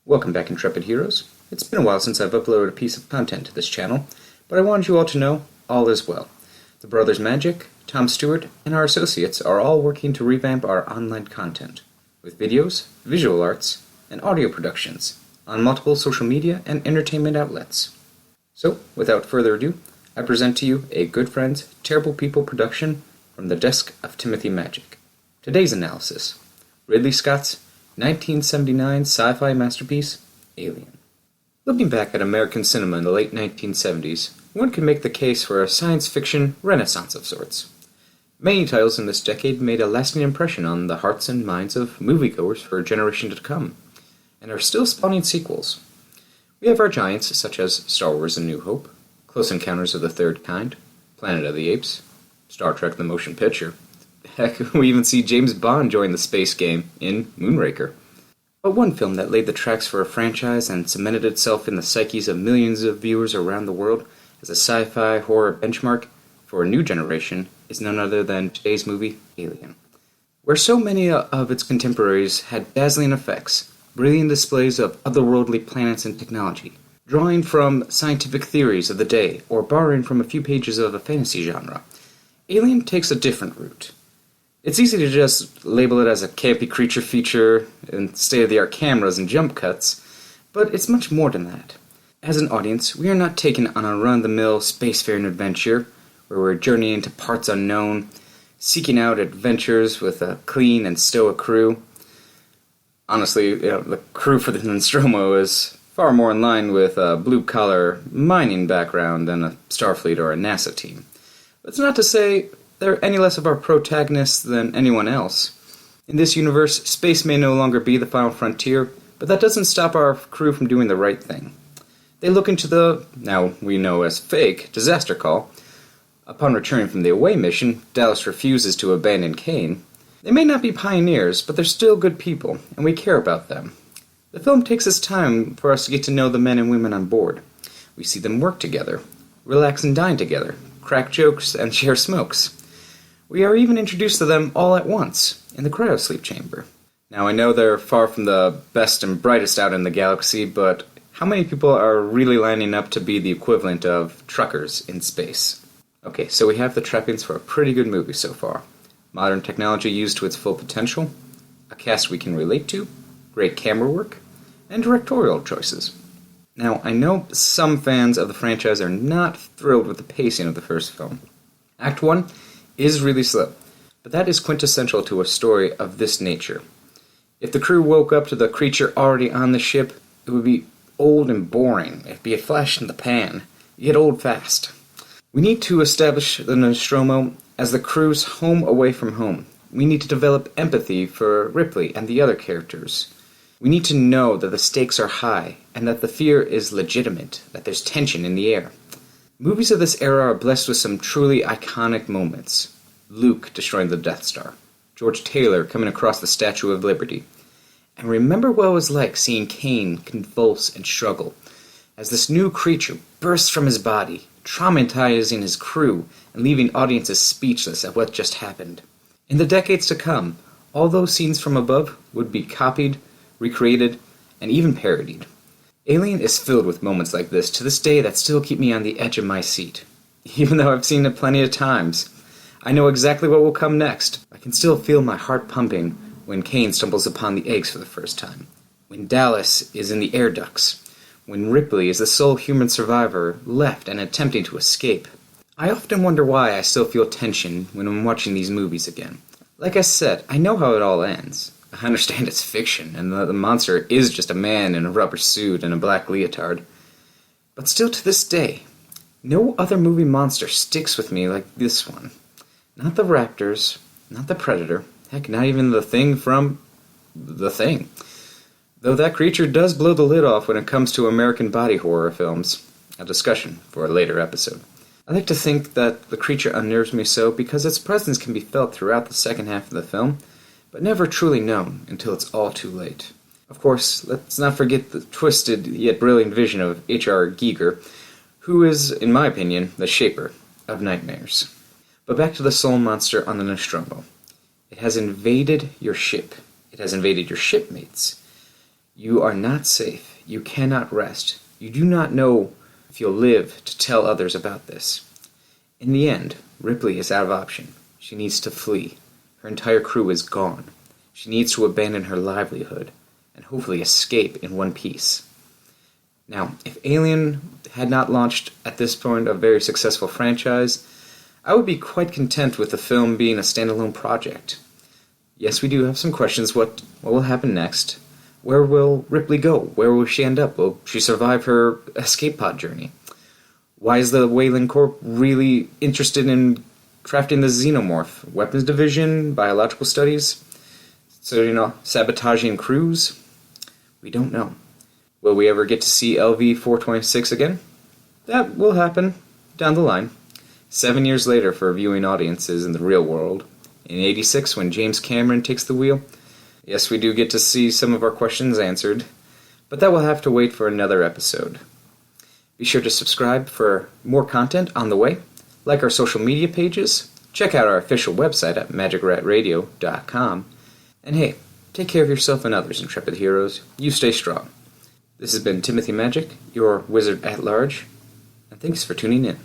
Welcome back, Intrepid Heroes. It's been a while since I've uploaded a piece of content to this channel, but I wanted you all to know all is well. The brothers Majik, Tom Stewart, and our associates are all working to revamp our online content, with videos, visual arts, and audio productions, on multiple social media and entertainment outlets. So, without further ado, I present to you a Good Friends, Terrible People production from the desk of Timothy Majik. Today's analysis: Ridley Scott's 1979 sci-fi masterpiece, Alien. Looking back at American cinema in the late 1970s, one can make the case for a science fiction renaissance of sorts. Many titles in this decade made a lasting impression on the hearts and minds of moviegoers for a generation to come, and are still spawning sequels. We have our giants such as Star Wars: A New Hope, Close Encounters of the Third Kind, Planet of the Apes, Star Trek: The Motion Picture. Heck, we even see James Bond join the space game in Moonraker. But one film that laid the tracks for a franchise and cemented itself in the psyches of millions of viewers around the world as a sci-fi horror benchmark for a new generation is none other than today's movie, Alien. Where so many of its contemporaries had dazzling effects, brilliant displays of otherworldly planets and technology, drawing from scientific theories of the day or borrowing from a few pages of a fantasy genre, Alien takes a different route. It's easy to just label it as a campy creature feature and state-of-the-art cameras and jump cuts, but it's much more than that. As an audience, we are not taken on a run-of-the-mill spacefaring adventure where we're journeying to parts unknown, seeking out adventures with a clean and stoic crew. Honestly, the crew for the Nostromo is far more in line with a blue-collar mining background than a Starfleet or a NASA team. But it's not to say they're any less of our protagonists than anyone else. In this universe, space may no longer be the final frontier, but that doesn't stop our crew from doing the right thing. They look into the, now we know as fake, disaster call. Upon returning from the away mission, Dallas refuses to abandon Kane. They may not be pioneers, but they're still good people, and we care about them. The film takes its time for us to get to know the men and women on board. We see them work together, relax and dine together, crack jokes, and share smokes. We are even introduced to them all at once, in the cryosleep chamber. Now, I know they're far from the best and brightest out in the galaxy, but how many people are really lining up to be the equivalent of truckers in space? Okay, so we have the trappings for a pretty good movie so far. Modern technology used to its full potential, a cast we can relate to, great camera work, and directorial choices. Now, I know some fans of the franchise are not thrilled with the pacing of the first film. Act 1 is really slow, but that is quintessential to a story of this nature. If the crew woke up to the creature already on the ship, it would be old and boring. It'd be a flash in the pan. You get old fast. We need to establish the Nostromo as the crew's home away from home. We need to develop empathy for Ripley and the other characters. We need to know that the stakes are high, and that the fear is legitimate, that there's tension in the air. Movies of this era are blessed with some truly iconic moments. Luke destroying the Death Star, George Taylor coming across the Statue of Liberty. And remember what it was like seeing Kane convulse and struggle, as this new creature bursts from his body, traumatizing his crew and leaving audiences speechless at what just happened. In the decades to come, all those scenes from above would be copied, recreated, and even parodied. Alien is filled with moments like this to this day that still keep me on the edge of my seat. Even though I've seen it plenty of times, I know exactly what will come next. I can still feel my heart pumping when Kane stumbles upon the eggs for the first time, when Dallas is in the air ducts, when Ripley is the sole human survivor left and attempting to escape. I often wonder why I still feel tension when I'm watching these movies again. Like I said, I know how it all ends. I understand it's fiction, and the monster is just a man in a rubber suit and a black leotard. But still to this day, no other movie monster sticks with me like this one. Not the Raptors, not the Predator, heck, not even the Thing from The Thing. Though that creature does blow the lid off when it comes to American body horror films. A discussion for a later episode. I like to think that the creature unnerves me so because its presence can be felt throughout the second half of the film, but never truly known until it's all too late. Of course, let's not forget the twisted yet brilliant vision of H.R. Giger, who is, in my opinion, the shaper of nightmares. But back to the soul monster on the Nostromo. It has invaded your ship. It has invaded your shipmates. You are not safe. You cannot rest. You do not know if you'll live to tell others about this. In the end, Ripley is out of option. She needs to flee. Her entire crew is gone. She needs to abandon her livelihood and hopefully escape in one piece. Now, if Alien had not launched at this point a very successful franchise, I would be quite content with the film being a standalone project. Yes, we do have some questions. What will happen next? Where will Ripley go? Where will she end up? Will she survive her escape pod journey? Why is the Weyland Corp really interested in crafting the xenomorph? Weapons division? Biological studies? So, sabotaging crews? We don't know. Will we ever get to see LV-426 again? That will happen down the line. 7 years later for viewing audiences in the real world. In '86, when James Cameron takes the wheel, yes, we do get to see some of our questions answered, but that will have to wait for another episode. Be sure to subscribe for more content on the way, like our social media pages, check out our official website at magikratradio.com, and hey, take care of yourself and others, intrepid heroes. You stay strong. This has been Timothy Majik, your wizard at large, and thanks for tuning in.